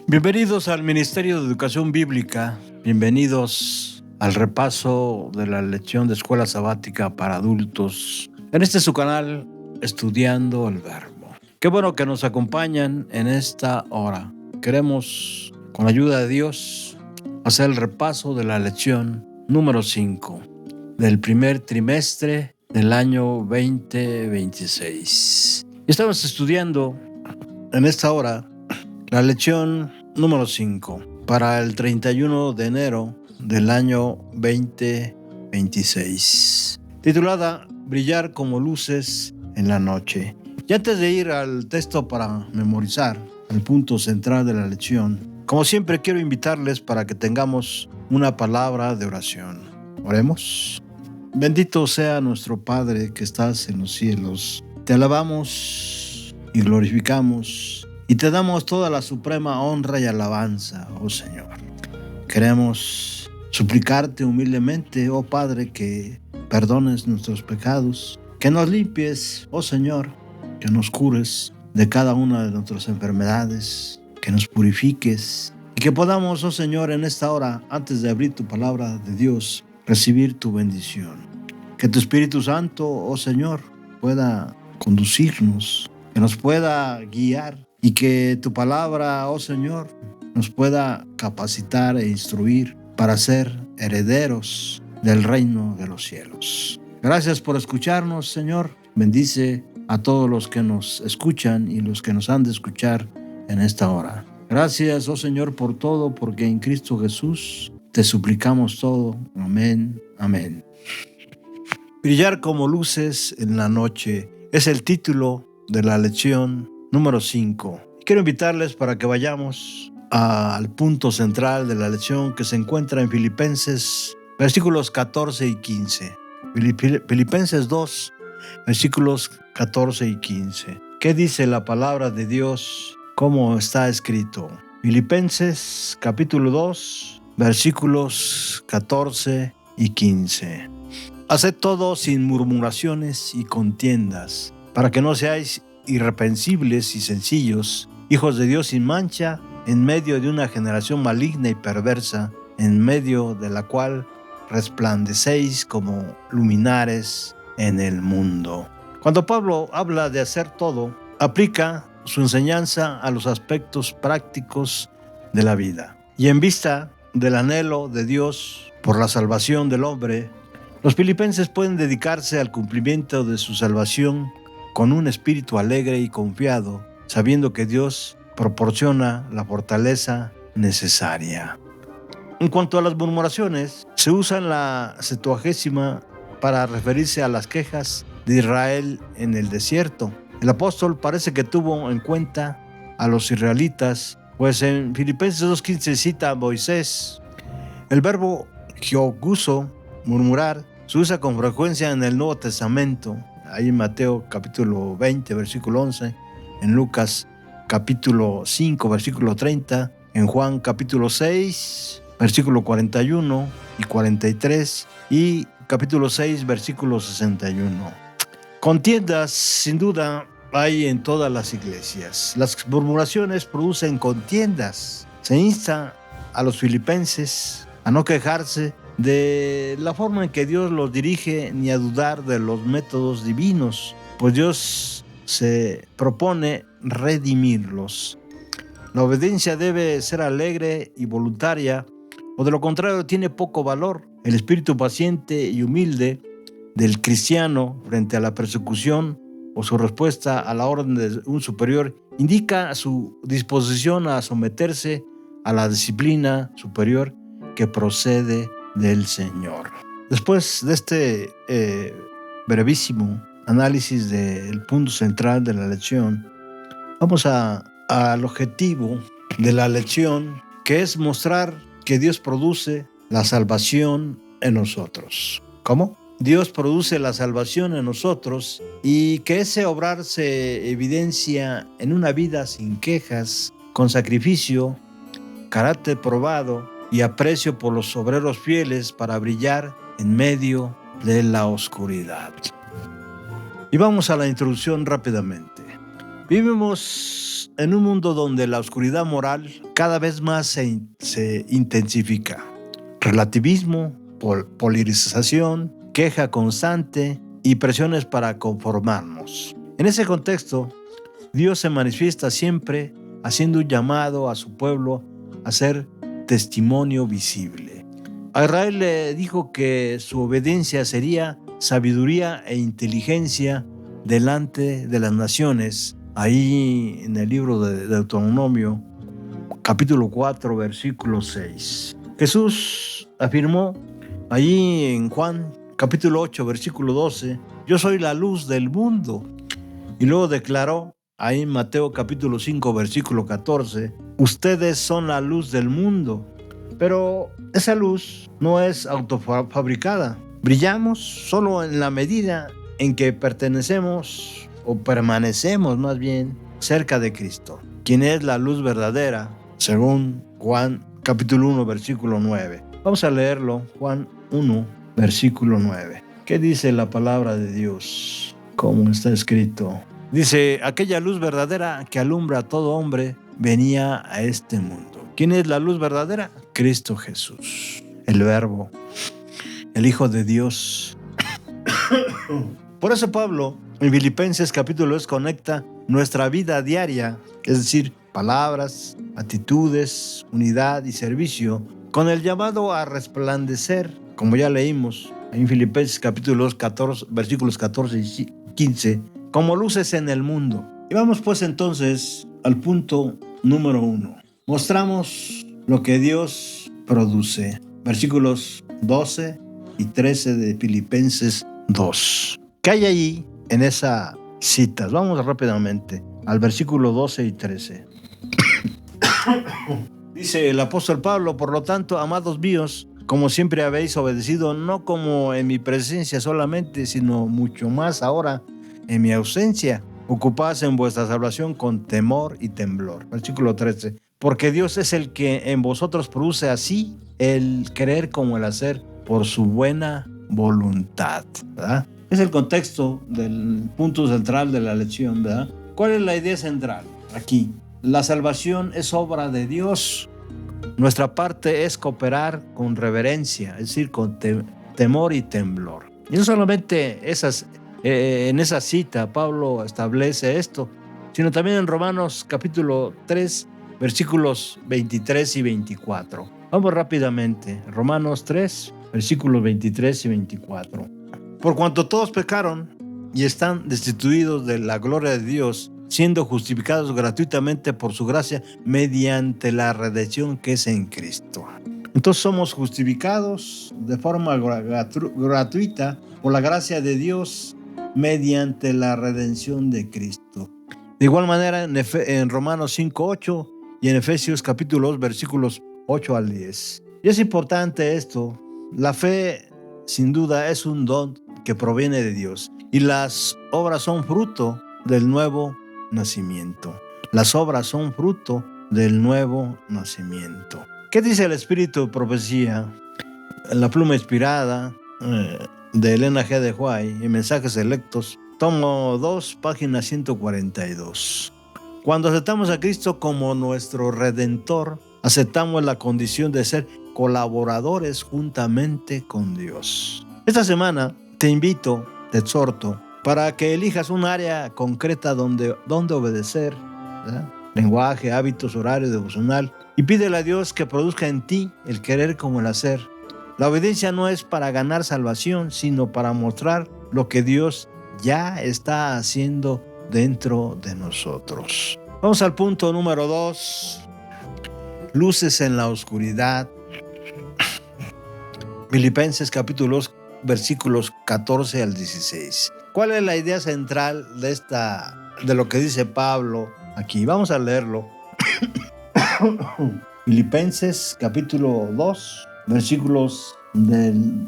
Bienvenidos al Ministerio de Educación Bíblica, bienvenidos al repaso de la lección de Escuela Sabática para Adultos. En este su canal, Estudiando el Verbo. Qué bueno que nos acompañan en esta hora. Queremos, con la ayuda de Dios, hacer el repaso de la lección número 5 del primer trimestre del año 2026. Estamos estudiando en esta hora la lección número 5 para el 31 de enero del año 2026, titulada Brillar como luces en la noche. Y antes de ir al texto para memorizar el punto central de la lección, como siempre quiero invitarles para que tengamos una palabra de oración. Oremos. Bendito sea nuestro Padre que estás en los cielos. Te alabamos y glorificamos y te damos toda la suprema honra y alabanza, oh Señor. Queremos suplicarte humildemente, oh Padre, que perdones nuestros pecados, que nos limpies, oh Señor, que nos cures de cada una de nuestras enfermedades, que nos purifiques y que podamos, oh Señor, en esta hora, antes de abrir tu palabra de Dios, recibir tu bendición. Que tu Espíritu Santo, oh Señor, pueda conducirnos, que nos pueda guiar y que tu palabra, oh Señor, nos pueda capacitar e instruir para ser herederos del reino de los cielos. Gracias por escucharnos, Señor. Bendice a todos los que nos escuchan y los que nos han de escuchar en esta hora. Gracias, oh Señor, por todo, porque en Cristo Jesús te suplicamos todo. Amén, amén. Brillar como luces en la noche es el título de la lección número 5. Quiero invitarles para que vayamos al punto central de la lección que se encuentra en Filipenses, versículos 14 y 15. Filipenses 2, versículos 14 y 15. ¿Qué dice la palabra de Dios? ¿Cómo está escrito? Filipenses capítulo 2, versículos 14 y 15. Haced todo sin murmuraciones y contiendas, para que no seáis irreprensibles y sencillos, hijos de Dios sin mancha, en medio de una generación maligna y perversa, en medio de la cual resplandecéis como luminares en el mundo. Cuando Pablo habla de hacer todo, aplica su enseñanza a los aspectos prácticos de la vida. Y en vista del anhelo de Dios por la salvación del hombre, los filipenses pueden dedicarse al cumplimiento de su salvación con un espíritu alegre y confiado, sabiendo que Dios proporciona la fortaleza necesaria. En cuanto a las murmuraciones, se usa la Septuagesima para referirse a las quejas de Israel en el desierto. El apóstol parece que tuvo en cuenta a los israelitas, pues en Filipenses 2:15 cita a Moisés. El verbo gioguso, murmurar, se usa con frecuencia en el Nuevo Testamento, ahí en Mateo capítulo 20, versículo 11, en Lucas capítulo 5, versículo 30, en Juan capítulo 6, versículo 41 y 43, y capítulo 6, versículo 61. Contiendas, sin duda, hay en todas las iglesias. Las murmuraciones producen contiendas. Se insta a los filipenses a no quejarse de la forma en que Dios los dirige ni a dudar de los métodos divinos, pues Dios se propone redimirlos. La obediencia debe ser alegre y voluntaria, o de lo contrario tiene poco valor. El espíritu paciente y humilde del cristiano frente a la persecución o su respuesta a la orden de un superior indica su disposición a someterse a la disciplina superior que procede del Señor. Después de este brevísimo análisis del punto central de la lección, vamos al objetivo de la lección, que es mostrar que Dios produce la salvación en nosotros. ¿Cómo? Dios produce la salvación en nosotros y que ese obrar se evidencia en una vida sin quejas, con sacrificio, carácter probado y aprecio por los obreros fieles para brillar en medio de la oscuridad. Y vamos a la introducción rápidamente. Vivimos en un mundo donde la oscuridad moral cada vez más se intensifica. Relativismo, polarización, queja constante y presiones para conformarnos. En ese contexto, Dios se manifiesta siempre haciendo un llamado a su pueblo a ser testimonio visible. A Israel le dijo que su obediencia sería sabiduría e inteligencia delante de las naciones. Ahí en el libro de Deuteronomio, capítulo 4, versículo 6. Jesús afirmó allí en Juan, capítulo 8, versículo 12, yo soy la luz del mundo. Y luego declaró ahí en Mateo capítulo 5, versículo 14, ustedes son la luz del mundo. Pero esa luz no es autofabricada. Brillamos solo en la medida en que pertenecemos o permanecemos más bien cerca de Cristo, quien es la luz verdadera, según Juan capítulo 1, versículo 9. Vamos a leerlo, Juan 1, versículo 9. ¿Qué dice la palabra de Dios? Como está escrito. Dice, aquella luz verdadera que alumbra a todo hombre venía a este mundo. ¿Quién es la luz verdadera? Cristo Jesús, el Verbo, el Hijo de Dios. Por eso Pablo en Filipenses capítulo 2 conecta nuestra vida diaria, es decir, palabras, actitudes, unidad y servicio, con el llamado a resplandecer, como ya leímos en Filipenses capítulo 2, 14, versículos 14 y 15, como luces en el mundo. Y vamos pues entonces al punto número 1. Mostramos lo que Dios produce. Versículos 12 y 13 de Filipenses 2. ¿Qué hay allí en esa cita? Vamos rápidamente al versículo 12 y 13. Dice el apóstol Pablo, por lo tanto, amados míos, como siempre habéis obedecido, no como en mi presencia solamente, sino mucho más ahora en mi ausencia, ocupaos en vuestra salvación con temor y temblor. Versículo 13. Porque Dios es el que en vosotros produce así el querer como el hacer por su buena voluntad, ¿verdad? Es el contexto del punto central de la lección, ¿verdad? ¿Cuál es la idea central? Aquí, la salvación es obra de Dios. Nuestra parte es cooperar con reverencia, es decir, con temor y temblor. Y no solamente en esa cita Pablo establece esto, sino también en Romanos capítulo 3, versículos 23 y 24. Vamos rápidamente. Romanos 3, versículos 23 y 24. Por cuanto todos pecaron y están destituidos de la gloria de Dios, siendo justificados gratuitamente por su gracia mediante la redención que es en Cristo. Entonces somos justificados de forma gratuita por la gracia de Dios mediante la redención de Cristo. De igual manera en Romanos 5:8 y en Efesios capítulo 2 versículos 8 al 10. Y es importante esto. La fe sin duda es un don que proviene de Dios y las obras son fruto del nuevo nacimiento. Las obras son fruto del nuevo nacimiento. ¿Qué dice el Espíritu de Profecía? En la pluma inspirada de Elena G. de White en Mensajes Selectos, tomo 2, página 142. Cuando aceptamos a Cristo como nuestro Redentor, aceptamos la condición de ser colaboradores juntamente con Dios. Esta semana te invito, te exhorto, para que elijas un área concreta donde obedecer, ¿verdad? Lenguaje, hábitos, horario, devocional, y pídele a Dios que produzca en ti el querer como el hacer. La obediencia no es para ganar salvación, sino para mostrar lo que Dios ya está haciendo dentro de nosotros. Vamos al punto número 2. Luces en la oscuridad. Filipenses capítulo 2, versículos 14 al 16. ¿Cuál es la idea central de lo que dice Pablo aquí? Vamos a leerlo. Filipenses capítulo 2, versículos del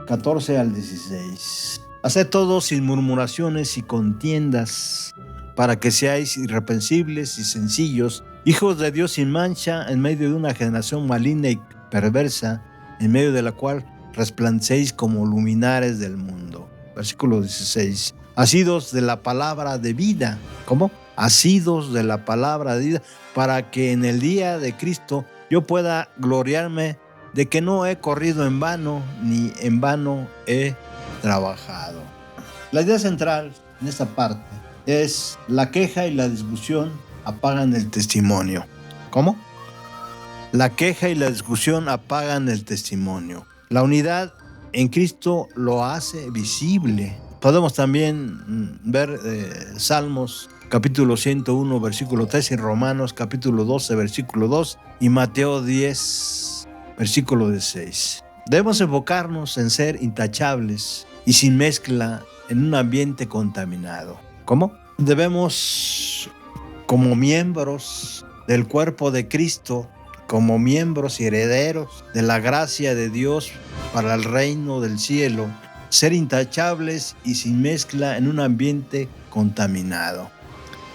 14 al 16. Haced todo sin murmuraciones y contiendas, para que seáis irreprensibles y sencillos, hijos de Dios sin mancha, en medio de una generación maligna y perversa, en medio de la cual resplandecéis como luminares del mundo. Versículo 16. Asidos de la palabra de vida. ¿Cómo? asidos de la palabra de vida, para que en el día de Cristo yo pueda gloriarme de que no he corrido en vano, ni en vano he trabajado. La idea central en esta parte es: la queja y la discusión apagan el testimonio. ¿Cómo? La queja y la discusión apagan el testimonio. La unidad en Cristo lo hace visible. Podemos también ver Salmos capítulo 101, versículo 3, y Romanos capítulo 12, versículo 2, y Mateo 10, versículo 16. Debemos enfocarnos en ser intachables y sin mezcla en un ambiente contaminado. ¿Cómo? Debemos, como miembros del cuerpo de Cristo, como miembros y herederos de la gracia de Dios para el reino del cielo, ser intachables y sin mezcla en un ambiente contaminado.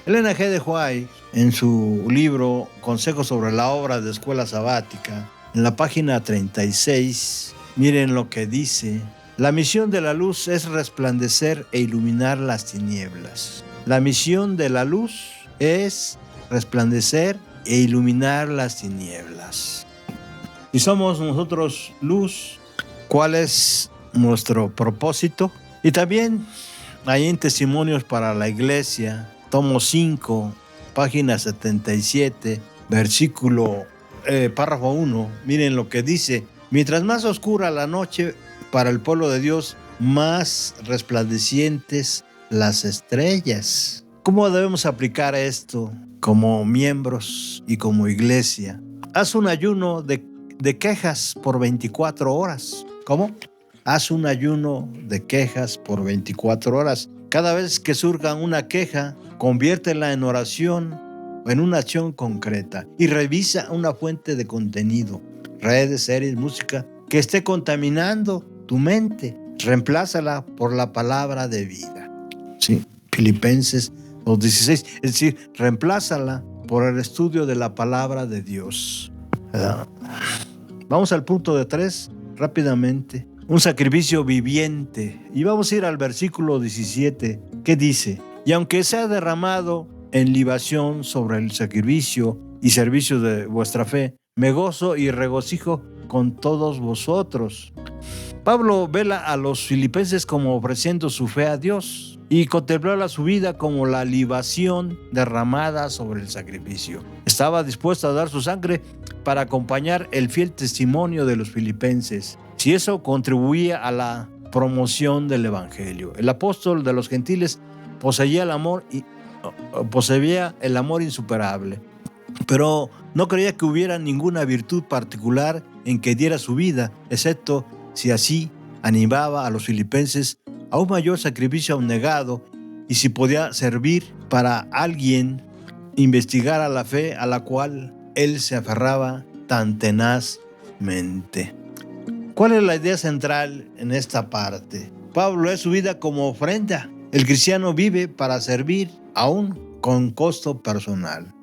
Elena G. de White, en su libro Consejos sobre la obra de escuela sabática, en la página 36, miren lo que dice: la misión de la luz es resplandecer e iluminar las tinieblas. La misión de la luz es resplandecer e iluminar las tinieblas. Si somos nosotros luz, ¿cuál es nuestro propósito? Y también hay en Testimonios para la Iglesia, tomo 5, página 77, párrafo 1, miren lo que dice: mientras más oscura la noche para el pueblo de Dios, más resplandecientes las estrellas. ¿Cómo debemos aplicar esto como miembros y como iglesia? Haz un ayuno de quejas por 24 horas. ¿Cómo? Haz un ayuno de quejas por 24 horas. Cada vez que surja una queja, conviértela en oración o en una acción concreta, y revisa una fuente de contenido, redes, series, música, que esté contaminando tu mente. Reemplázala por la palabra de vida. Sí, Filipenses 2:16. Es decir, reemplázala por el estudio de la palabra de Dios. Vamos al punto de 3 rápidamente. Un sacrificio viviente. Y vamos a ir al versículo 17, que dice: y aunque sea derramado en libación sobre el sacrificio y servicio de vuestra fe, me gozo y regocijo con todos vosotros. Pablo vela a los filipenses como ofreciendo su fe a Dios, y contemplaba su vida como la libación derramada sobre el sacrificio. Estaba dispuesto a dar su sangre para acompañar el fiel testimonio de los filipenses, si eso contribuía a la promoción del evangelio. El apóstol de los gentiles poseía el amor insuperable, pero no creía que hubiera ninguna virtud particular en que diera su vida, excepto si así animaba a los filipenses a un mayor sacrificio abnegado, y si podía servir para alguien investigar a la fe a la cual él se aferraba tan tenazmente. ¿Cuál es la idea central en esta parte? Pablo es su vida como ofrenda. El cristiano vive para servir, aún con costo personal.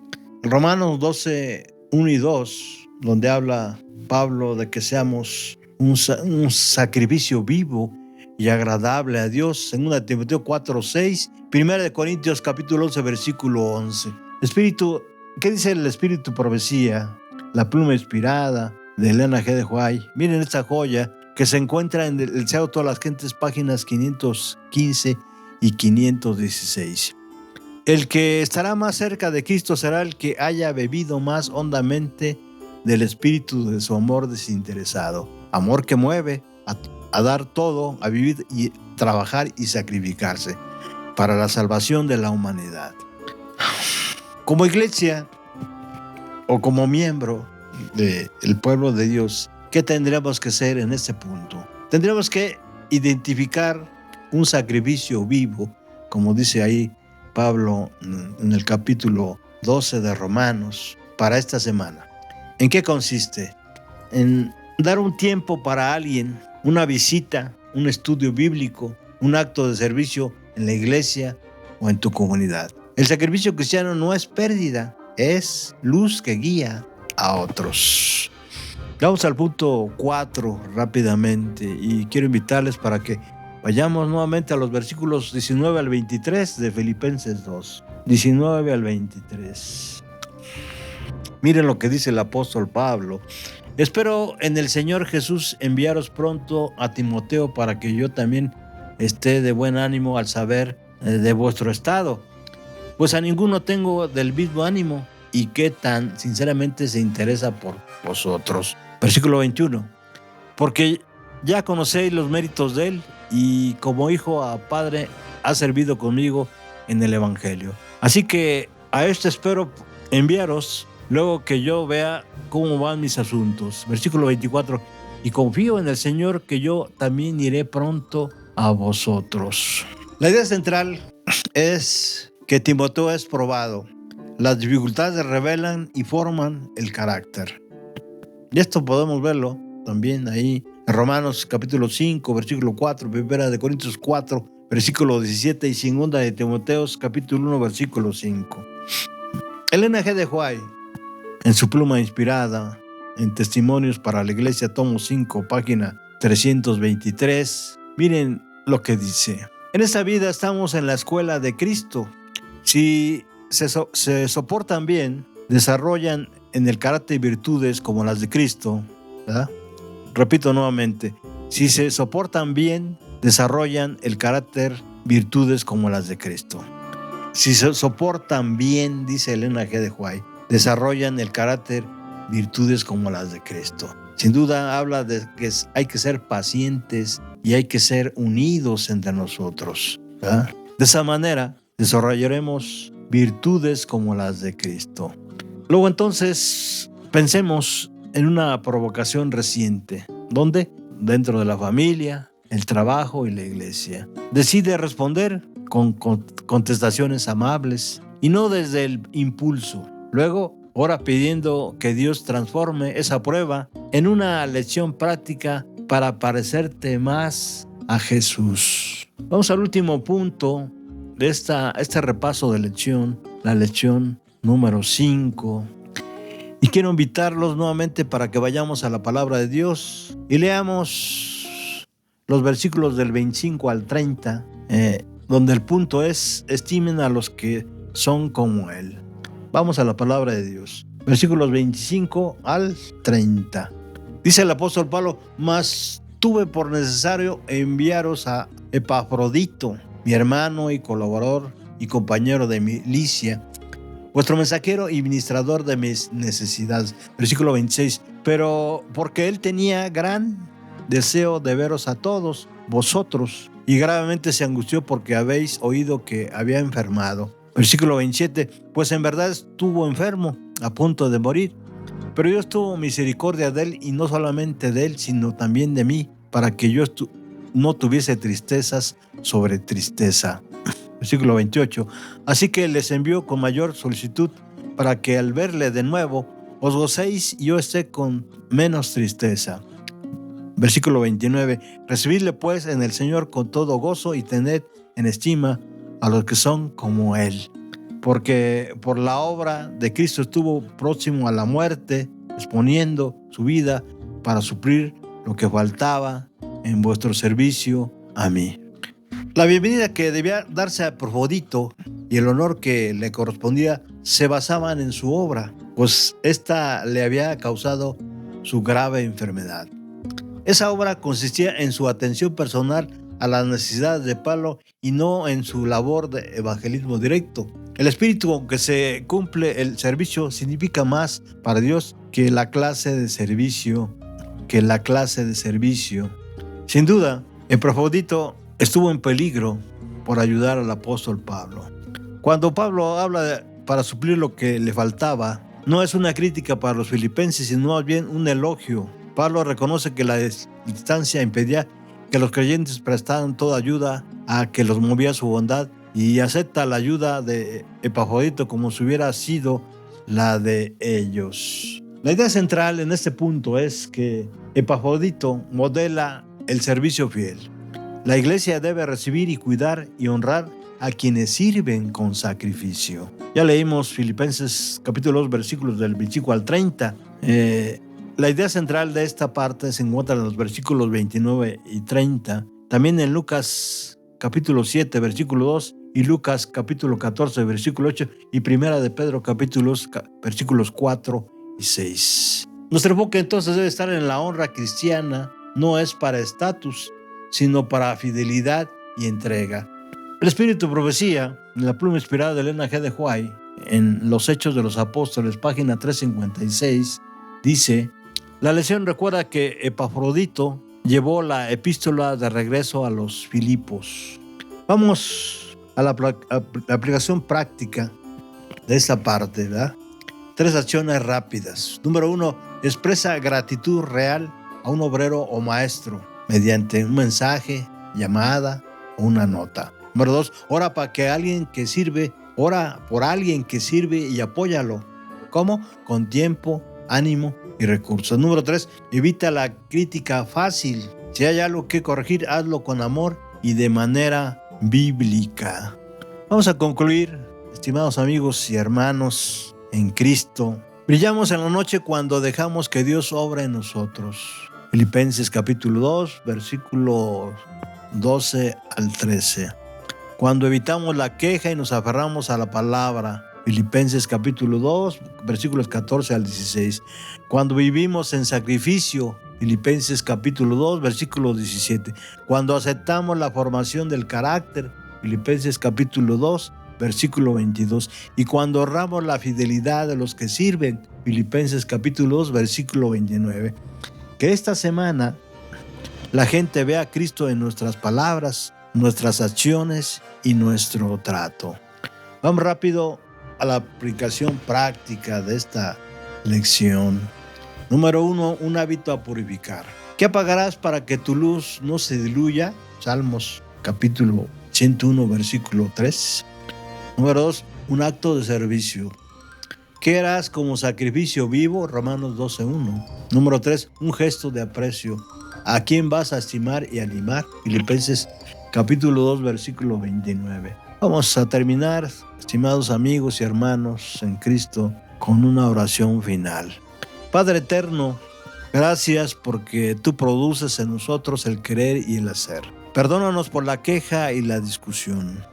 Romanos 12, 1 y 2, donde habla Pablo de que seamos un sacrificio vivo y agradable a Dios. 2 Timoteo 4, 6, 1 Corintios capítulo 11, versículo 11. Espíritu, ¿qué dice el Espíritu Profecía? La pluma inspirada de Elena G. de White. Miren esta joya que se encuentra en el Deseo de todas las gentes, páginas 515 y 516. El que estará más cerca de Cristo será el que haya bebido más hondamente del espíritu de su amor desinteresado. Amor que mueve a dar todo, a vivir y trabajar y sacrificarse para la salvación de la humanidad. Como iglesia o como miembro del pueblo de Dios, ¿qué tendríamos que hacer en este punto? Tendríamos que identificar un sacrificio vivo, como dice ahí Pablo en el capítulo 12 de Romanos, para esta semana. ¿En qué consiste? En dar un tiempo para alguien, una visita, un estudio bíblico, un acto de servicio en la iglesia o en tu comunidad. El sacrificio cristiano no es pérdida, es luz que guía a otros. Vamos al punto 4 rápidamente, y quiero invitarles para que Vayamos nuevamente a los versículos 19 al 23 de Filipenses 2. 19 al 23. Miren lo que dice el apóstol Pablo. Espero en el Señor Jesús enviaros pronto a Timoteo para que yo también esté de buen ánimo al saber de vuestro estado. Pues a ninguno tengo del mismo ánimo y que tan sinceramente se interesa por vosotros. Versículo 21. Porque ya conocéis los méritos de él y como hijo a padre ha servido conmigo en el evangelio. Así que a esto espero enviaros luego que yo vea cómo van mis asuntos. Versículo 24. Y confío en el Señor que yo también iré pronto a vosotros. La idea central es que Timoteo es probado. Las dificultades revelan y forman el carácter. Y esto podemos verlo también ahí en Romanos capítulo 5, versículo 4, 1 de Corintios 4, versículo 17 y 2 de Timoteo capítulo 1, versículo 5. Elena G. de White, en su pluma inspirada en Testimonios para la Iglesia, tomo 5, página 323, miren lo que dice. En esta vida estamos en la escuela de Cristo. Si se soportan bien, desarrollan en el carácter virtudes como las de Cristo, ¿verdad? Repito nuevamente, si se soportan bien, desarrollan el carácter virtudes como las de Cristo. Si se soportan bien, dice Elena G. de White, desarrollan el carácter virtudes como las de Cristo. Sin duda habla de que hay que ser pacientes y hay que ser unidos entre nosotros, ¿verdad? De esa manera desarrollaremos virtudes como las de Cristo. Luego entonces pensemos en una provocación reciente. ¿Dónde? Dentro de la familia, el trabajo y la iglesia. Decide responder con contestaciones amables y no desde el impulso. Luego, ora pidiendo que Dios transforme esa prueba en una lección práctica para parecerte más a Jesús. Vamos al último punto de este repaso de lección, la lección número 5. Y quiero invitarlos nuevamente para que vayamos a la palabra de Dios y leamos los versículos del 25 al 30, donde el punto es: estimen a los que son como Él. Vamos a la palabra de Dios. Versículos 25 al 30. Dice el apóstol Pablo: mas tuve por necesario enviaros a Epafrodito, mi hermano y colaborador y compañero de milicia, vuestro mensajero y ministrador de mis necesidades. Versículo 26. Pero porque él tenía gran deseo de veros a todos vosotros, y gravemente se angustió porque habéis oído que había enfermado. Versículo 27. Pues en verdad estuvo enfermo, a punto de morir, pero Dios tuvo misericordia de él, y no solamente de él, sino también de mí, para que yo no tuviese tristezas sobre tristeza. Versículo 28. Así que les envió con mayor solicitud, para que al verle de nuevo os gocéis y yo esté con menos tristeza. Versículo 29. Recibidle pues en el Señor con todo gozo y tened en estima a los que son como Él. Porque por la obra de Cristo estuvo próximo a la muerte, exponiendo su vida para suplir lo que faltaba en vuestro servicio a mí. La bienvenida que debía darse a Epafrodito y el honor que le correspondía se basaban en su obra, pues esta le había causado su grave enfermedad. Esa obra consistía en su atención personal a las necesidades de Pablo y no en su labor de evangelismo directo. El espíritu con que se cumple el servicio significa más para Dios que la clase de servicio. Sin duda, Epafrodito estuvo en peligro por ayudar al apóstol Pablo. Cuando Pablo habla para suplir lo que le faltaba, no es una crítica para los filipenses, sino más bien un elogio. Pablo reconoce que la distancia impedía que los creyentes prestaran toda ayuda a que los movía su bondad, y acepta la ayuda de Epafrodito como si hubiera sido la de ellos. La idea central en este punto es que Epafrodito modela el servicio fiel. La iglesia debe recibir y cuidar y honrar a quienes sirven con sacrificio. Ya leímos Filipenses capítulo 2, versículos del 25 al 30. La idea central de esta parte se encuentra en los versículos 29 y 30, También en Lucas capítulo 7, versículo 2, y Lucas capítulo 14, versículo 8, y Primera de Pedro versículos 4 y 6. Nuestro enfoque entonces debe estar en la honra cristiana, no es para estatus, sino para fidelidad y entrega. El Espíritu de Profecía, en la pluma inspirada de Elena G. de White, en Los Hechos de los Apóstoles, página 356, dice: la lección recuerda que Epafrodito llevó la epístola de regreso a los Filipos. Vamos a la aplicación práctica de esta parte, ¿verdad? 3 acciones rápidas. Número 1, expresa gratitud real a un obrero o maestro mediante un mensaje, llamada o una nota. Número 2, ora por alguien que sirve y apóyalo. ¿Cómo? Con tiempo, ánimo y recursos. Número 3, evita la crítica fácil. Si hay algo que corregir, hazlo con amor y de manera bíblica. Vamos a concluir, estimados amigos y hermanos en Cristo. Brillamos en la noche cuando dejamos que Dios obra en nosotros. Filipenses capítulo 2, versículos 12 al 13. Cuando evitamos la queja y nos aferramos a la palabra. Filipenses capítulo 2, versículos 14 al 16. Cuando vivimos en sacrificio. Filipenses capítulo 2, versículo 17. Cuando aceptamos la formación del carácter. Filipenses capítulo 2, versículo 22. Y cuando honramos la fidelidad de los que sirven. Filipenses capítulo 2, versículo 29. Que esta semana la gente vea a Cristo en nuestras palabras, nuestras acciones y nuestro trato. Vamos rápido a la aplicación práctica de esta lección. Número 1, un hábito a purificar. ¿Qué apagarás para que tu luz no se diluya? Salmos capítulo 101, versículo 3. Número 2, un acto de servicio. ¿Qué harás como sacrificio vivo? Romanos 12:1. Número 3, un gesto de aprecio. ¿A quién vas a estimar y animar? Filipenses capítulo 2, versículo 29. Vamos a terminar, estimados amigos y hermanos en Cristo, con una oración final. Padre eterno, gracias porque tú produces en nosotros el querer y el hacer. Perdónanos por la queja y la discusión.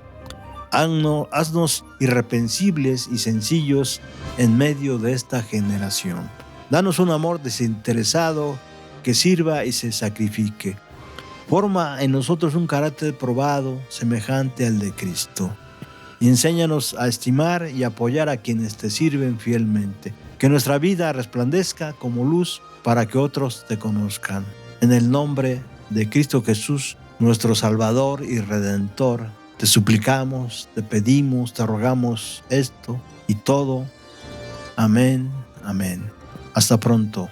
Haznos irreprensibles y sencillos en medio de esta generación. Danos un amor desinteresado que sirva y se sacrifique. Forma en nosotros un carácter probado, semejante al de Cristo. Y enséñanos a estimar y apoyar a quienes te sirven fielmente. Que nuestra vida resplandezca como luz para que otros te conozcan. En el nombre de Cristo Jesús, nuestro Salvador y Redentor, te suplicamos, te pedimos, te rogamos esto y todo. Amén, amén. Hasta pronto.